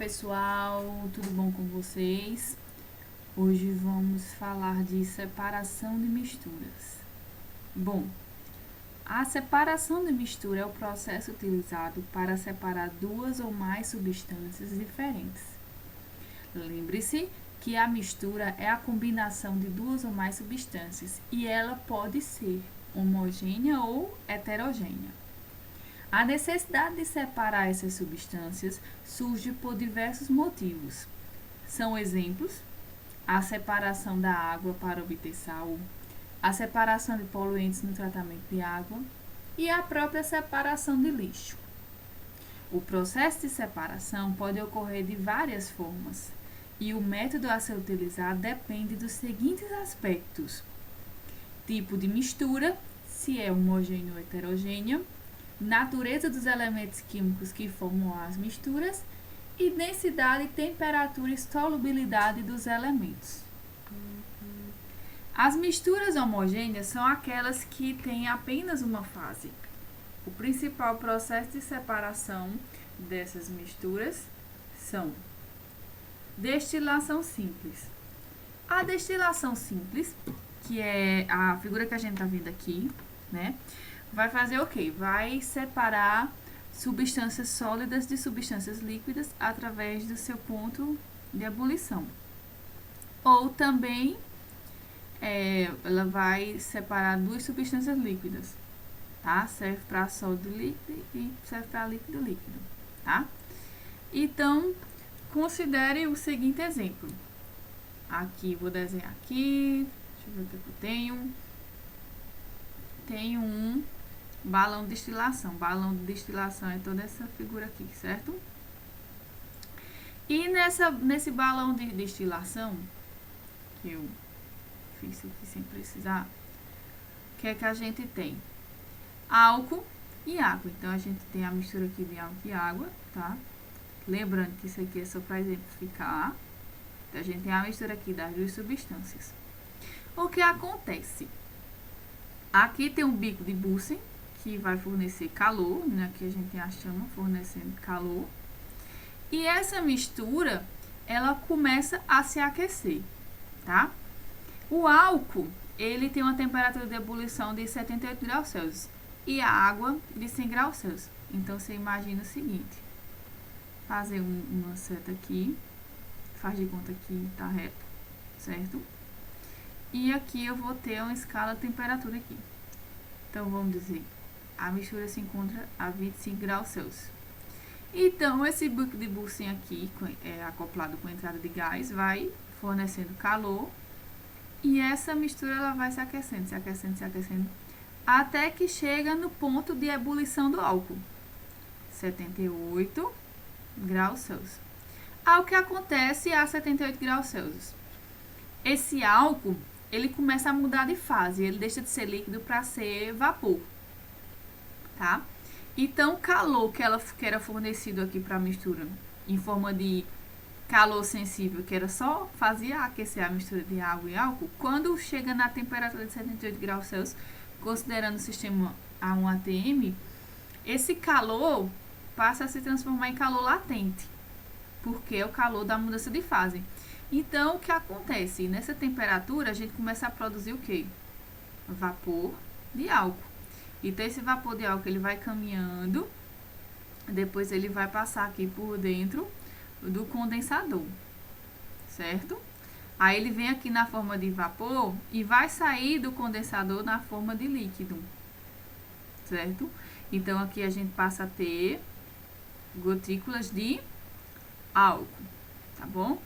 pessoal, tudo bom com vocês? Hoje vamos falar de separação de misturas. Bom, a separação de mistura é o processo utilizado para separar duas ou mais substâncias diferentes. Lembre-se que a mistura é a combinação de duas ou mais substâncias e ela pode ser homogênea ou heterogênea. A necessidade de separar essas substâncias surge por diversos motivos. São exemplos: a separação da água para obter sal, a separação de poluentes no tratamento de água e a própria separação de lixo. O processo de separação pode ocorrer de várias formas e o método a ser utilizado depende dos seguintes aspectos: tipo de mistura, se é homogêneo ou heterogênea, natureza dos elementos químicos que formam as misturas e densidade, temperatura e solubilidade dos elementos. As misturas homogêneas são aquelas que têm apenas uma fase. O principal processo de separação dessas misturas são destilação simples. A destilação simples, que é a figura que a gente está vendo aqui, né? Vai fazer o quê? Vai separar substâncias sólidas de substâncias líquidas através do seu ponto de ebulição. Ou também ela vai separar duas substâncias líquidas, tá? Serve para sólido líquido e serve para líquido líquido, tá? Então, considere o seguinte exemplo. Aqui, vou desenhar aqui, deixa eu ver o que eu tenho. Tenho um balão de destilação. Balão de destilação é toda essa figura aqui, certo? E nesse balão de destilação, que eu fiz aqui sem precisar, o que é que a gente tem? Álcool e água. Então, a gente tem a mistura aqui de álcool e água, tá? Lembrando que isso aqui é só para exemplificar. Então, a gente tem a mistura aqui das duas substâncias. O que acontece? Aqui tem um bico de Bunsen, que vai fornecer calor, né? Aqui a gente tem a chama fornecendo calor. E essa mistura, ela começa a se aquecer, tá? O álcool, ele tem uma temperatura de ebulição de 78 graus Celsius e a água de 100 graus Celsius. Então, você imagina o seguinte: fazer uma seta aqui, faz de conta que tá reto, certo? E aqui eu vou ter uma escala de temperatura aqui. Então, vamos dizer, a mistura se encontra a 25 graus Celsius. Então, esse bico de Bunsen aqui, acoplado com a entrada de gás, vai fornecendo calor. E essa mistura ela vai se aquecendo, se aquecendo, se aquecendo, até que chega no ponto de ebulição do álcool, 78 graus Celsius. O que acontece a 78 graus Celsius? Esse álcool, ele começa a mudar de fase, ele deixa de ser líquido para ser vapor, tá? Então, o calor que era fornecido aqui para a mistura, em forma de calor sensível, que era só fazia aquecer a mistura de água e álcool, quando chega na temperatura de 78 graus Celsius, considerando o sistema A1 ATM, esse calor passa a se transformar em calor latente, porque é o calor da mudança de fase. Então, o que acontece? Nessa temperatura, a gente começa a produzir o quê? Vapor de álcool. Então, esse vapor de álcool, ele vai caminhando, depois ele vai passar aqui por dentro do condensador, certo? Aí, ele vem aqui na forma de vapor e vai sair do condensador na forma de líquido, certo? Então, aqui a gente passa a ter gotículas de álcool, tá bom?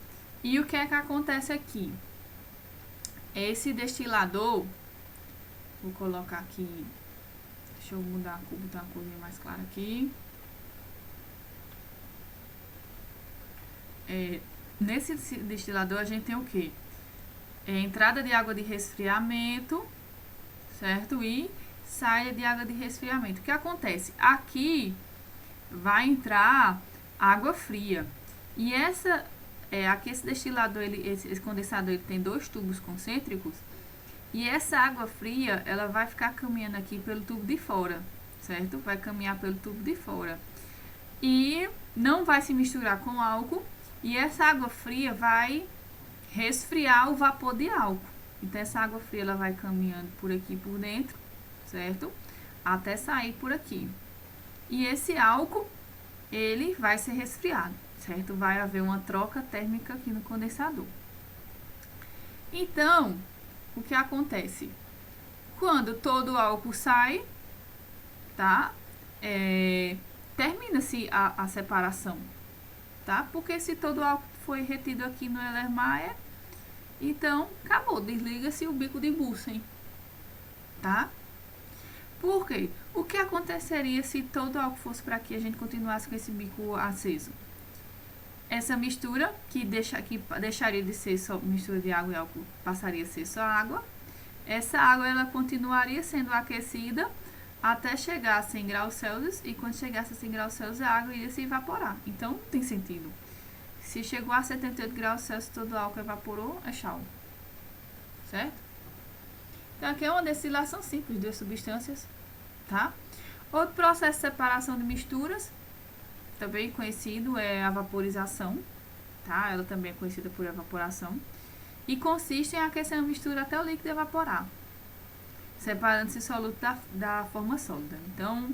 E o que é que acontece aqui? Esse destilador, vou colocar aqui, deixa eu mudar a cor, botar uma corzinha mais clara aqui. Nesse destilador a gente tem o quê? Entrada de água de resfriamento, certo? E saída de água de resfriamento. O que acontece? Aqui vai entrar água fria. E aqui esse destilador, esse condensador, ele tem dois tubos concêntricos. E essa água fria, ela vai ficar caminhando aqui pelo tubo de fora, certo? Vai caminhar pelo tubo de fora. E não vai se misturar com álcool e essa água fria vai resfriar o vapor de álcool. Então essa água fria ela vai caminhando por aqui por dentro, certo? Até sair por aqui. E esse álcool, ele vai ser resfriado, certo? Vai haver uma troca térmica aqui no condensador. Então, o que acontece? Quando todo o álcool sai, tá? Termina-se a separação, tá? Porque se todo o álcool foi retido aqui no Erlenmeyer, então acabou, desliga-se o bico de Bunsen, tá? Por quê? O que aconteceria se todo o álcool fosse para aqui e a gente continuasse com esse bico aceso? Essa mistura, que deixaria de ser só mistura de água e álcool, passaria a ser só água. Essa água ela continuaria sendo aquecida até chegar a 100 graus Celsius, e quando chegasse a 100 graus Celsius a água iria se evaporar. Então não tem sentido. Se chegou a 78 graus Celsius todo o álcool evaporou, é tchau. Certo? Então aqui é uma destilação simples de substâncias, tá? Outro processo de separação de misturas, também conhecido, é a vaporização, tá? Ela também é conhecida por evaporação. E consiste em aquecer a mistura até o líquido evaporar, separando esse soluto da forma sólida. Então,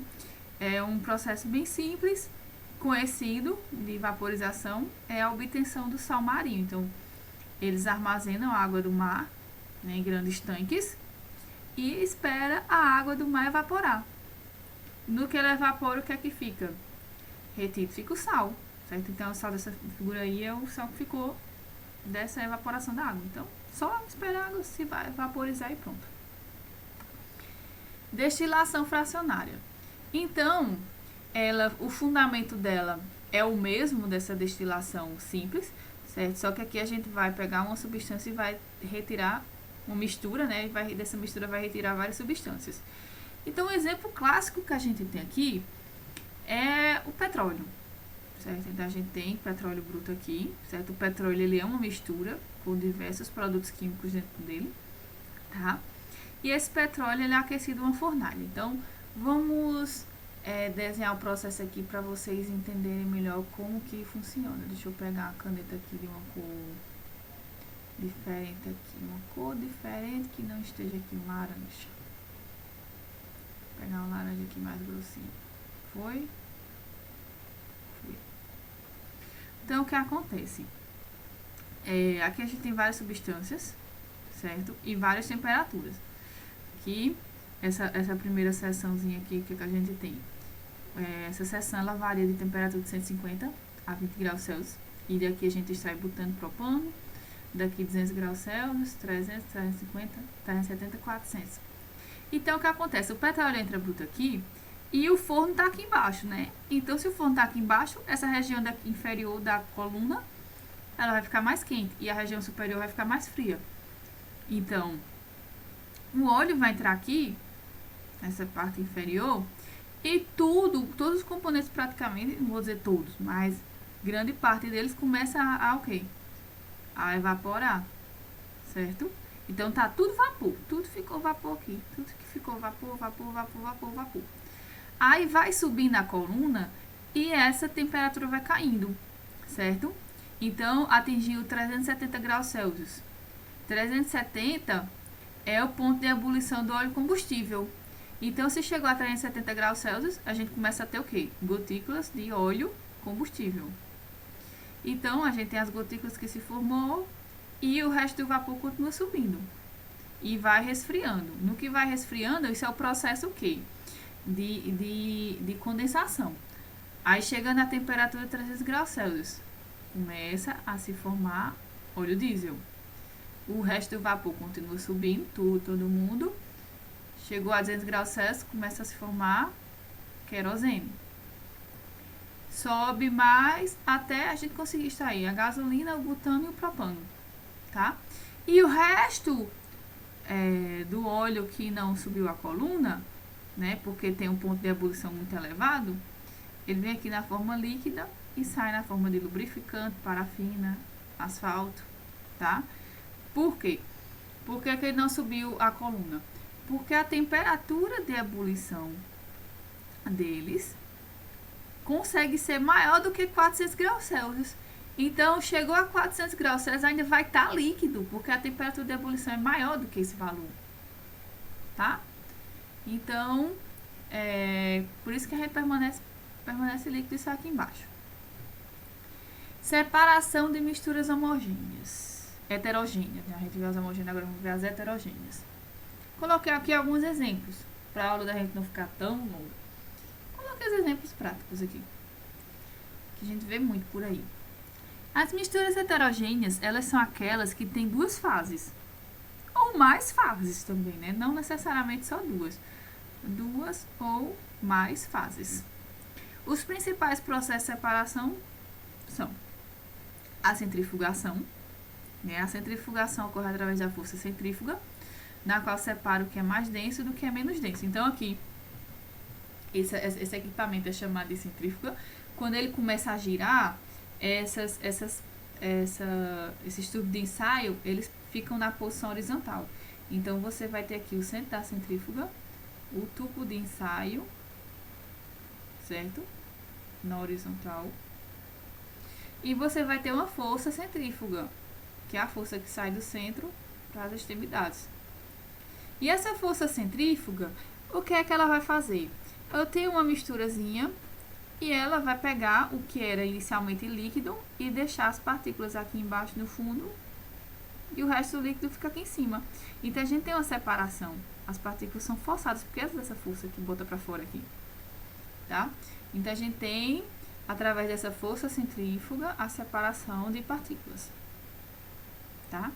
é um processo bem simples, conhecido de vaporização, é a obtenção do sal marinho. Então, eles armazenam a água do mar, né, em grandes tanques e espera a água do mar evaporar. No que ela evapora, o que é que fica? Retido fica o sal, certo? Então, o sal dessa figura aí é o sal que ficou dessa evaporação da água. Então, só esperar a água se vai vaporizar e pronto. Destilação fracionária. Então, o fundamento dela é o mesmo dessa destilação simples, certo? Só que aqui a gente vai pegar uma substância e vai retirar uma mistura, né? E dessa mistura vai retirar várias substâncias. Então, o exemplo clássico que a gente tem aqui é o petróleo, certo? Então, a gente tem petróleo bruto aqui, certo? O petróleo, ele é uma mistura com diversos produtos químicos dentro dele, tá? E esse petróleo, ele é aquecido em uma fornalha. Então, vamos desenhar o processo aqui para vocês entenderem melhor como que funciona. Deixa eu pegar a caneta aqui de uma cor diferente aqui, uma cor diferente que não esteja aqui um laranja. Vou pegar um laranja aqui mais grossinho. Foi? Então, o que acontece? Aqui a gente tem várias substâncias, certo? E várias temperaturas. Aqui, essa primeira seçãozinha aqui que a gente tem. Essa seção, ela varia de temperatura de 150 a 20 graus Celsius. E daqui a gente extrai butano e propano. Daqui 200 graus Celsius, 300, 350, 370, 400. Então, o que acontece? O petróleo entra bruto aqui e o forno está aqui embaixo, né? Então, se o forno está aqui embaixo, essa região inferior da coluna, ela vai ficar mais quente e a região superior vai ficar mais fria. Então, o óleo vai entrar aqui, nessa parte inferior, e todos os componentes praticamente, não vou dizer todos, mas grande parte deles começa a o quê? A evaporar, certo? Então, tá tudo vapor, tudo ficou vapor aqui, tudo que ficou vapor, vapor, vapor, vapor, vapor. Aí vai subindo a coluna e essa temperatura vai caindo, certo? Então, atingiu 370 graus Celsius. 370 é o ponto de ebulição do óleo combustível. Então, se chegou a 370 graus Celsius, a gente começa a ter o quê? Gotículas de óleo combustível. Então, a gente tem as gotículas que se formou e o resto do vapor continua subindo. E vai resfriando. No que vai resfriando, isso é o processo o quê? De condensação. Aí, chegando a temperatura de 300 graus Celsius, começa a se formar óleo diesel. O resto do vapor continua subindo, todo mundo. Chegou a 200 graus Celsius, começa a se formar querosene. Sobe mais até a gente conseguir extrair a gasolina, o butano e o propano, tá? E o resto do óleo que não subiu a coluna, né? Porque tem um ponto de ebulição muito elevado, ele vem aqui na forma líquida e sai na forma de lubrificante, parafina, asfalto, tá? Por quê? Por que ele não subiu a coluna? Porque a temperatura de ebulição deles consegue ser maior do que 400 graus Celsius. Então, chegou a 400 graus Celsius, ainda vai estar líquido, porque a temperatura de ebulição é maior do que esse valor. Tá? Então, por isso que a gente permanece líquido isso aqui embaixo. Separação de misturas homogêneas. Heterogêneas, né? A gente vê as homogêneas, agora vamos ver as heterogêneas. Coloquei aqui alguns exemplos, para a aula da gente não ficar tão longa. Coloquei os exemplos práticos aqui, que a gente vê muito por aí. As misturas heterogêneas, elas são aquelas que têm duas fases, ou mais fases também, né? Não necessariamente só duas. Duas ou mais fases. Os principais processos de separação são a centrifugação, né? A centrifugação ocorre através da força centrífuga, na qual separa o que é mais denso do que é menos denso. Então, aqui, esse equipamento é chamado de centrífuga. Quando ele começa a girar, esses tubos de ensaio, eles ficam na posição horizontal. Então, você vai ter aqui o centro da centrífuga, o tubo de ensaio, certo? Na horizontal. E você vai ter uma força centrífuga, que é a força que sai do centro para as extremidades. E essa força centrífuga, o que é que ela vai fazer? Eu tenho uma misturazinha e ela vai pegar o que era inicialmente líquido e deixar as partículas aqui embaixo no fundo e o resto do líquido fica aqui em cima. Então, a gente tem uma separação. As partículas são forçadas por causa dessa força que bota para fora aqui. Tá? Então, a gente tem, através dessa força centrífuga, a separação de partículas. Tá?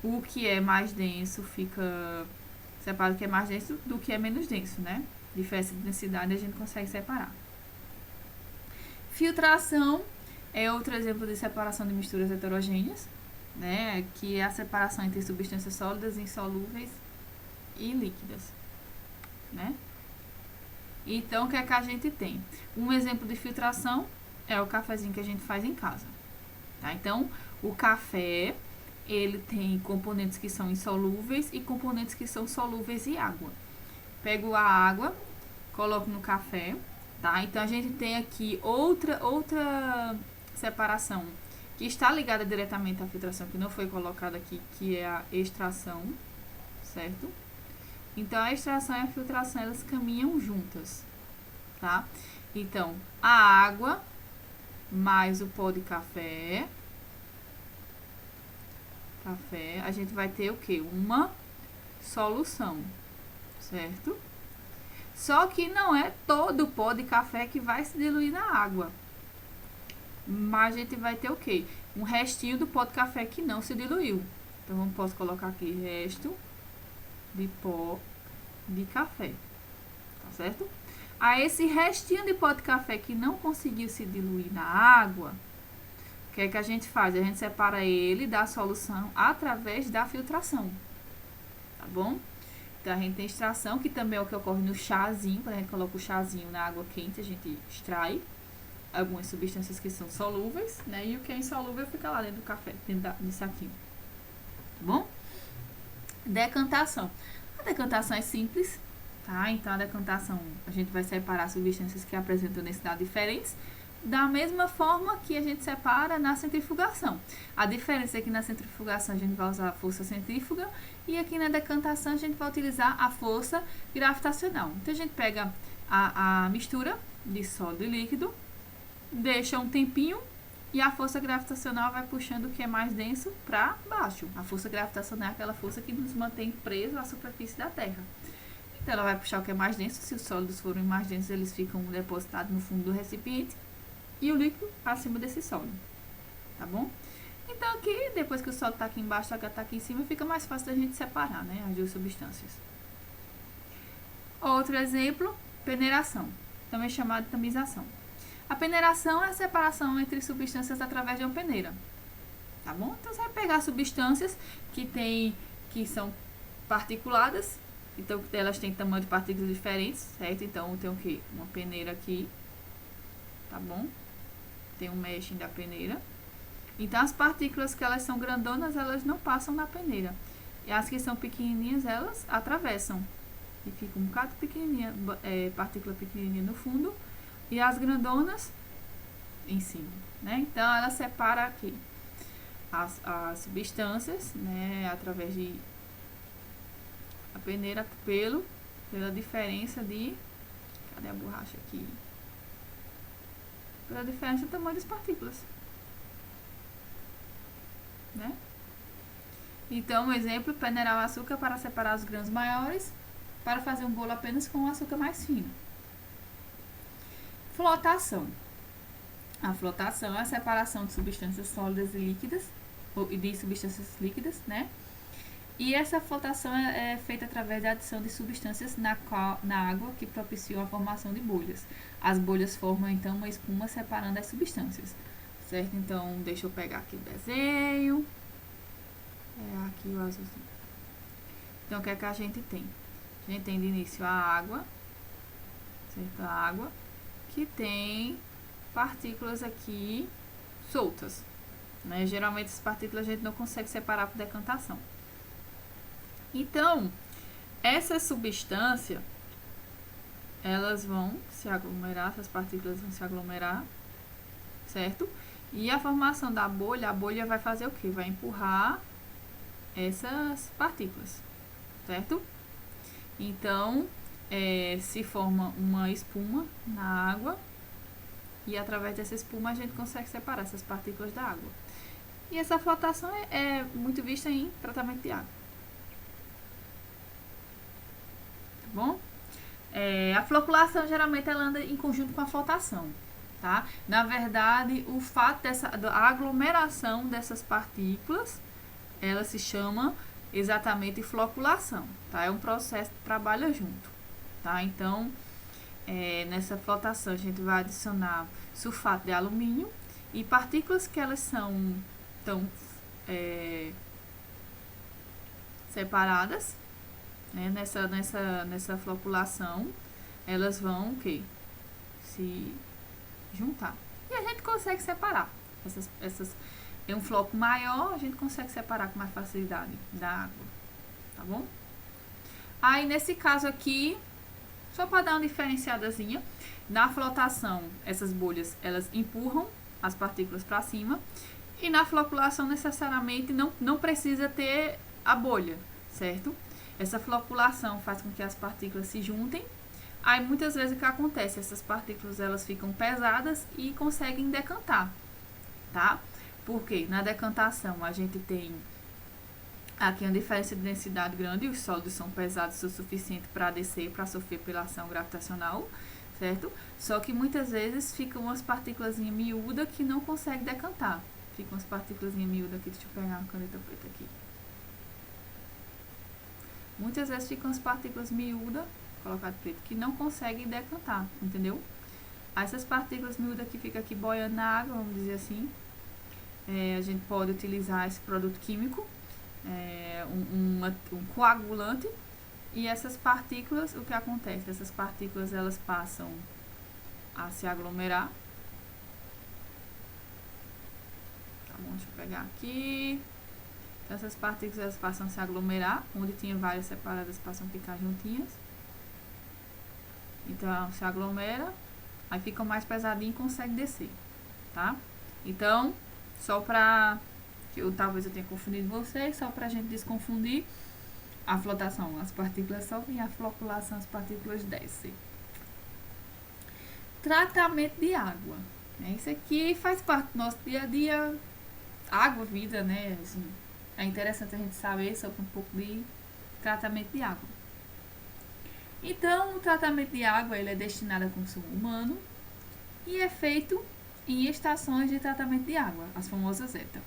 O que é mais denso fica separado, o que é mais denso do que é menos denso, né? Diferença de densidade a gente consegue separar. Filtração é outro exemplo de separação de misturas heterogêneas, né? Que é a separação entre substâncias sólidas, insolúveis e líquidas, né? Então, o que é que a gente tem? Um exemplo de filtração é o cafezinho que a gente faz em casa, tá? Então, o café, ele tem componentes que são insolúveis e componentes que são solúveis em água. Pego a água, coloco no café, tá? Então, a gente tem aqui outra separação que está ligada diretamente à filtração, que não foi colocada aqui, que é a extração, certo? Então, a extração e a filtração, elas caminham juntas, tá? Então, a água mais o pó de café, a gente vai ter o quê? Uma solução, certo? Só que não é todo o pó de café que vai se diluir na água. Mas a gente vai ter o quê? Um restinho do pó de café que não se diluiu. Então, posso colocar aqui resto de pó de café, tá certo? A esse restinho de pó de café que não conseguiu se diluir na água, o que é que a gente faz? A gente separa ele da solução através da filtração, tá bom? Então, a gente tem extração, que também é o que ocorre no chazinho. Quando a gente coloca o chazinho na água quente, a gente extrai algumas substâncias que são solúveis, né? E o que é insolúvel fica lá dentro do café, dentro do saquinho, tá bom? Decantação. A decantação é simples, tá? Então, a decantação, a gente vai separar substâncias que apresentam densidades diferentes, da mesma forma que a gente separa na centrifugação. A diferença é que na centrifugação a gente vai usar a força centrífuga e aqui na decantação a gente vai utilizar a força gravitacional. Então, a gente pega a mistura de sólido e líquido, deixa um tempinho e a força gravitacional vai puxando o que é mais denso para baixo. A força gravitacional é aquela força que nos mantém presos à superfície da Terra. Então, ela vai puxar o que é mais denso. Se os sólidos forem mais densos, eles ficam depositados no fundo do recipiente e o líquido acima desse sólido, tá bom? Então, aqui, depois que o sólido está aqui embaixo, a água está aqui em cima, fica mais fácil da gente separar, né, as duas substâncias. Outro exemplo, peneiração, também chamado de tamização. A peneiração é a separação entre substâncias através de uma peneira, tá bom? Então, você vai pegar substâncias que são particuladas, então elas têm tamanho de partículas diferentes, certo? Então, tem o quê? Uma peneira aqui, tá bom? Tem um meshing da peneira. Então, as partículas que elas são grandonas, elas não passam na peneira. E as que são pequenininhas, elas atravessam. E fica um bocado pequenininha, partícula pequenininha no fundo. e as grandonas em cima, né? Então ela separa aqui as substâncias, né, através de a peneira pela diferença de, cadê a borracha aqui? Pela diferença do tamanho das partículas, né? Então, um exemplo, peneirar o açúcar para separar os grãos maiores, para fazer um bolo apenas com o açúcar mais fino. Flotação. A flotação é a separação de substâncias sólidas e líquidas, ou de substâncias líquidas, né? E essa flotação é feita através da adição de substâncias na água que propiciam a formação de bolhas. As bolhas formam então uma espuma separando as substâncias, certo? Então, deixa eu pegar aqui o desenho. É aqui o azulzinho. Então, o que é que a gente tem? A gente tem de início a água, certo? A água que tem partículas aqui soltas, né? Geralmente essas partículas a gente não consegue separar por decantação. Então, essa substância, elas vão se aglomerar, essas partículas vão se aglomerar, certo? E a formação da bolha, a bolha vai fazer o quê? Vai empurrar essas partículas, certo? Então, se forma uma espuma na água e através dessa espuma a gente consegue separar essas partículas da água. E essa flotação é muito vista em tratamento de água. Bom, a floculação geralmente ela anda em conjunto com a flotação, tá? Na verdade, o fato da aglomeração dessas partículas, ela se chama exatamente floculação, tá? É um processo que trabalha junto, tá? Então, nessa flotação a gente vai adicionar sulfato de alumínio e partículas que elas são tão separadas, né? Nessa floculação, elas vão o quê? Se juntar. E a gente consegue separar. Em um floco maior, a gente consegue separar com mais facilidade da água. Tá bom? Aí, nesse caso aqui, só para dar uma diferenciadazinha, na flotação, essas bolhas, elas empurram as partículas para cima. E na floculação, necessariamente, não precisa ter a bolha, certo? Essa floculação faz com que as partículas se juntem. Aí, muitas vezes, o que acontece? Essas partículas, elas ficam pesadas e conseguem decantar, tá? Porque na decantação, a gente tem aqui uma diferença de densidade grande, os sólidos são pesados o suficiente para descer, para sofrer pela ação gravitacional, certo? Só que muitas vezes ficam umas partículas miúdas que não conseguem decantar. Ficam umas partículas miúdas aqui, deixa eu pegar uma caneta preta aqui. Muitas vezes ficam as partículas miúdas, colocado preto, que não conseguem decantar, entendeu? Aí essas partículas miúdas que ficam aqui boiando na água, vamos dizer assim, a gente pode utilizar esse produto químico, um coagulante, e essas partículas, o que acontece? Essas partículas, elas passam a se aglomerar. Tá bom, deixa eu pegar aqui. Então, essas partículas, elas passam a se aglomerar, onde tinha várias separadas, passam a ficar juntinhas. Então, se aglomera, aí fica mais pesadinho e consegue descer, tá? Então, só pra... talvez eu tenha confundido vocês, só pra gente desconfundir, a flotação, as partículas sobem, a floculação, as partículas descem. Tratamento de água. Isso aqui faz parte do nosso dia a dia. Água, vida, né? Assim, é interessante a gente saber sobre um pouco de tratamento de água. Então, o tratamento de água ele é destinado ao consumo humano e é feito em estações de tratamento de água, as famosas ETA.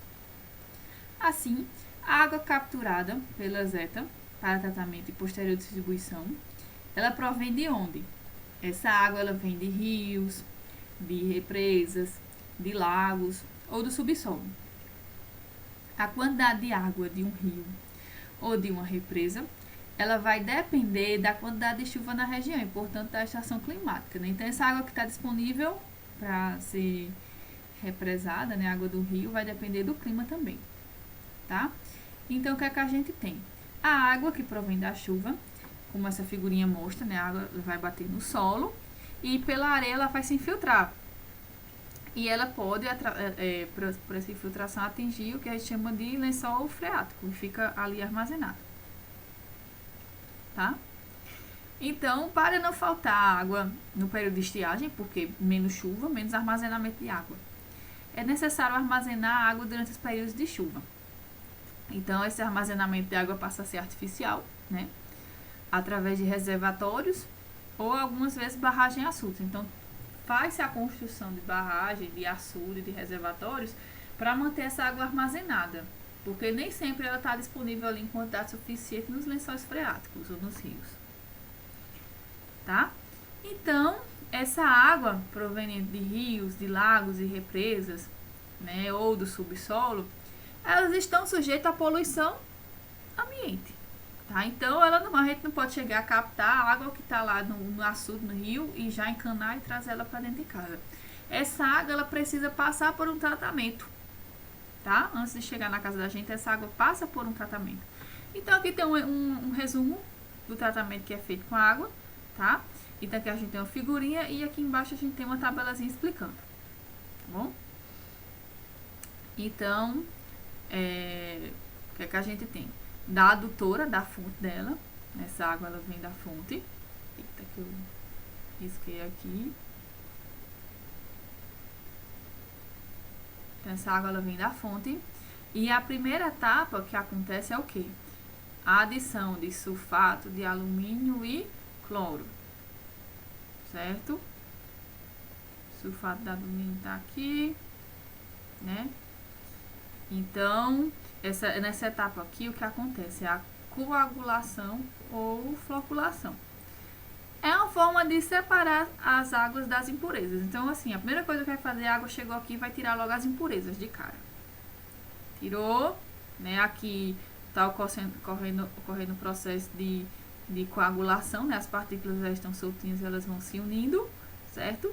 Assim, a água capturada pela ETA para tratamento e posterior distribuição, ela provém de onde? Essa água ela vem de rios, de represas, de lagos ou do subsolo. A quantidade de água de um rio ou de uma represa, ela vai depender da quantidade de chuva na região e, portanto, da estação climática, né? Então, essa água que está disponível para ser represada, né, a água do rio, vai depender do clima também, tá? Então, o que é que a gente tem? A água que provém da chuva, como essa figurinha mostra, né, a água vai bater no solo e pela areia ela vai se infiltrar. E ela pode, por essa infiltração, atingir o que a gente chama de lençol freático, e fica ali armazenado. Tá? Então, para não faltar água no período de estiagem, porque menos chuva, menos armazenamento de água, é necessário armazenar água durante os períodos de chuva. Então, esse armazenamento de água passa a ser artificial, né? Através de reservatórios ou algumas vezes barragem açudes. Então, faz-se a construção de barragem, de açude, de reservatórios para manter essa água armazenada, porque nem sempre ela está disponível ali em quantidade suficiente nos lençóis freáticos ou nos rios. Tá? Então, essa água proveniente de rios, de lagos e represas, né, ou do subsolo, elas estão sujeitas à poluição ambiente. Tá? Então, a gente não pode chegar a captar a água que está lá no açude, no rio, e já encanar e trazer ela para dentro de casa. Essa água ela precisa passar por um tratamento. Tá? Antes de chegar na casa da gente, essa água passa por um tratamento. Então, aqui tem um resumo do tratamento que é feito com a água. Tá? Então aqui a gente tem uma figurinha e aqui embaixo a gente tem uma tabelazinha explicando. Tá bom? Então, o que é que a gente tem? Da adutora, da fonte dela. Essa água ela vem da fonte. Eita, que eu risquei aqui. Então essa água ela vem da fonte. E a primeira etapa que acontece é o quê? A adição de sulfato de alumínio e cloro, certo? Sulfato de alumínio tá aqui, né? Então, nessa etapa aqui, o que acontece é a coagulação ou floculação. É uma forma de separar as águas das impurezas. Então, assim, a primeira coisa que vai fazer, a água chegou aqui e vai tirar logo as impurezas de cara. Tirou, né? Aqui tá ocorrendo o processo de coagulação, né? As partículas já estão soltinhas, elas vão se unindo, certo?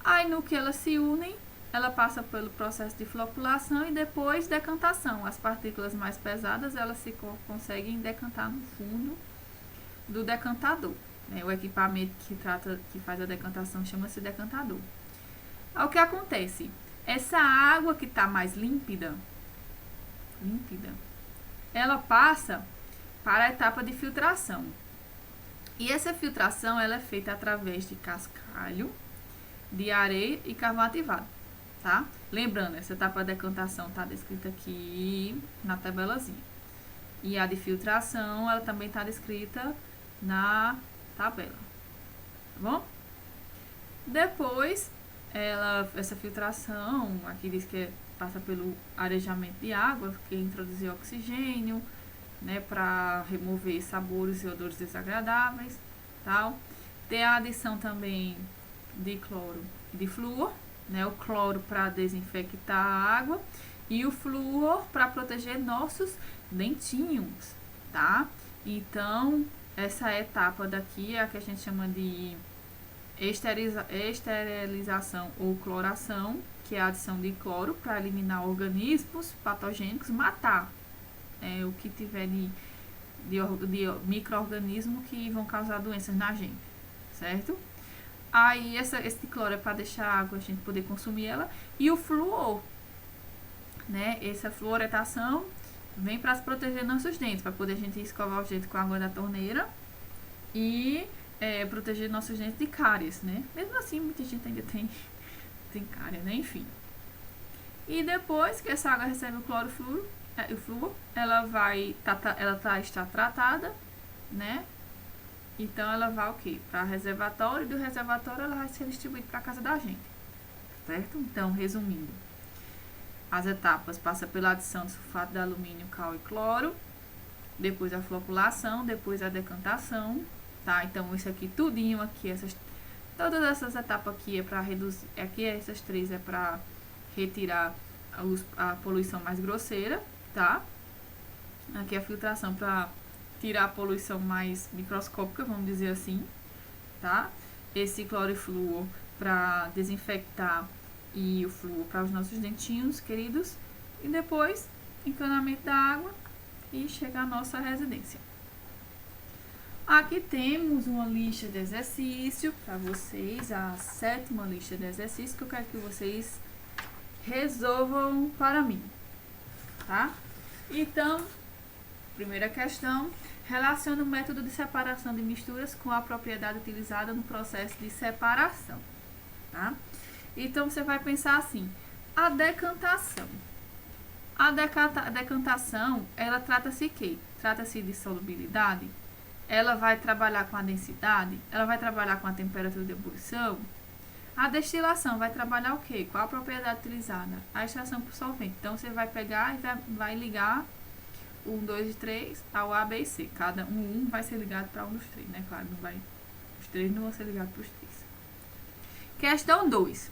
Aí no que elas se unem, ela passa pelo processo de floculação e depois decantação. As partículas mais pesadas, elas se conseguem decantar no fundo do decantador, né? O equipamento que faz a decantação chama-se decantador. Aí o que acontece? Essa água que está mais límpida, ela passa para a etapa de filtração. E essa filtração ela é feita através de cascalho, de areia e carvão ativado, tá? Lembrando, essa etapa de decantação está descrita aqui na tabelazinha. E a de filtração, ela também está descrita na tabela, tá bom? Depois, essa filtração, aqui diz que passa pelo arejamento de água, que introduzir oxigênio, né, para remover sabores e odores desagradáveis, tal. Tem a adição também de cloro e de flúor, né, o cloro para desinfectar a água e o flúor para proteger nossos dentinhos, tá? Então, essa etapa daqui é a que a gente chama de esterilização ou cloração, que é a adição de cloro para eliminar organismos patogênicos, matar o que tiver de micro-organismo que vão causar doenças na gente, certo? Aí esse cloro é para deixar a água, a gente poder consumir ela. E o flúor, né? Essa fluoretação vem para proteger nossos dentes, para poder a gente escovar os dentes com a água da torneira e proteger nossos dentes de cáries, né? Mesmo assim, muita gente ainda tem cárie, né? Enfim. E depois que essa água recebe o cloro e o flúor, ela está tratada, né? Então ela vai o quê? Para reservatório, e do reservatório ela vai ser distribuída para a casa da gente, certo? Então, resumindo, as etapas passam pela adição de sulfato de alumínio, cal e cloro, depois a floculação, depois a decantação, tá? Então isso aqui tudinho aqui, todas essas etapas aqui é para reduzir, aqui essas três é para retirar a poluição mais grosseira, tá? Aqui a filtração para tirar a poluição mais microscópica, vamos dizer assim, tá? Esse cloro e flúor para desinfectar e o flúor para os nossos dentinhos queridos. E depois, encanamento da água e chega à nossa residência. Aqui temos uma lista de exercício para vocês, a 7ª lista de exercícios que eu quero que vocês resolvam para mim, tá? Então, primeira questão, relaciona o método de separação de misturas com a propriedade utilizada no processo de separação, tá? Então, você vai pensar assim, a decantação. A decantação, ela trata-se de quê? Trata-se de solubilidade? Ela vai trabalhar com a densidade? Ela vai trabalhar com a temperatura de ebulição? A destilação vai trabalhar o quê? Qual a propriedade utilizada? A extração por solvente. Então, você vai pegar e vai ligar 1, 2 e 3 ao A, B e C. Cada um vai ser ligado para um dos três, né? Claro, os três não vão ser ligados para os três. Questão 2.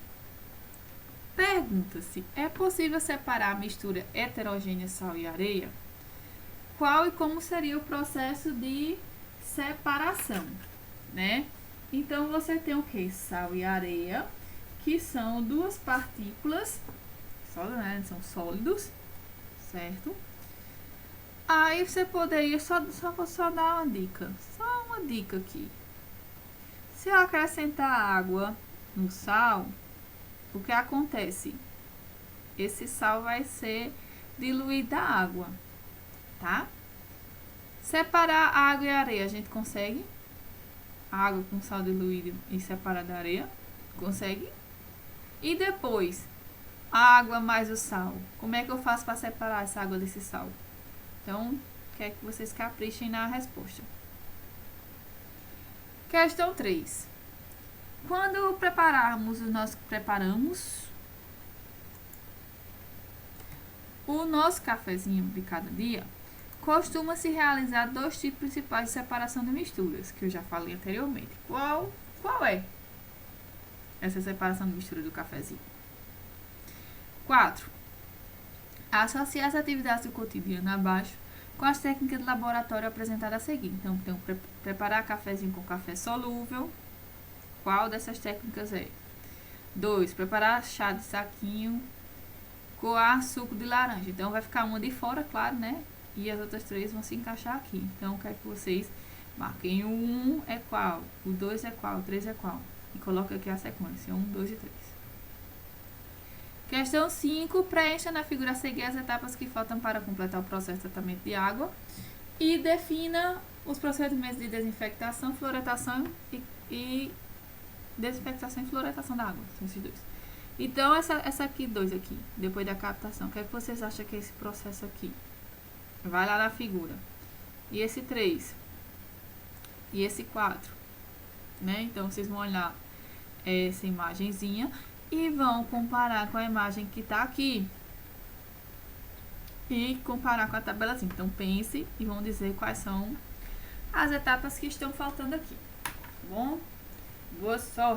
Pergunta-se, é possível separar a mistura heterogênea sal e areia? Qual e como seria o processo de separação, né? Então, você tem o que? Sal e areia, que são duas partículas, são sólidos, certo? Aí você poderia só dar uma dica, só uma dica aqui. Se eu acrescentar água no sal, o que acontece? Esse sal vai ser diluído da água, tá? Separar água e areia, a gente consegue? A água com sal diluído e separar da areia? Consegue? E depois, a água mais o sal. Como é que eu faço para separar essa água desse sal? Então, quero que vocês caprichem na resposta. Questão 3. Quando nós preparamos o nosso cafezinho de cada dia, costuma-se realizar 2 tipos principais de separação de misturas, que eu já falei anteriormente. Qual é essa separação de mistura do cafezinho? 4. Associar as atividades do cotidiano abaixo com as técnicas de laboratório apresentadas a seguir. Então, preparar cafezinho com café solúvel. Qual dessas técnicas é? 2. Preparar chá de saquinho coar suco de laranja. Então, vai ficar uma de fora, claro, né? E as outras 3 vão se encaixar aqui. Então, quero que vocês marquem o 1 é qual, o 2 é qual, o 3 é qual. E coloque aqui a sequência, 1, 2 e 3. Questão 5. Preencha na figura a seguir as etapas que faltam para completar o processo de tratamento de água. E defina os procedimentos de desinfectação, fluoretação e desinfectação e fluoretação da água. São esses 2. Então, essa aqui, 2 aqui, depois da captação. O que é que vocês acham que é esse processo aqui? Vai lá na figura. E esse 3. E esse 4. Né? Então, vocês vão olhar essa imagenzinha e vão comparar com a imagem que tá aqui. E comparar com a tabelazinha. Então, pense e vão dizer quais são as etapas que estão faltando aqui. Tá bom? Boa sorte!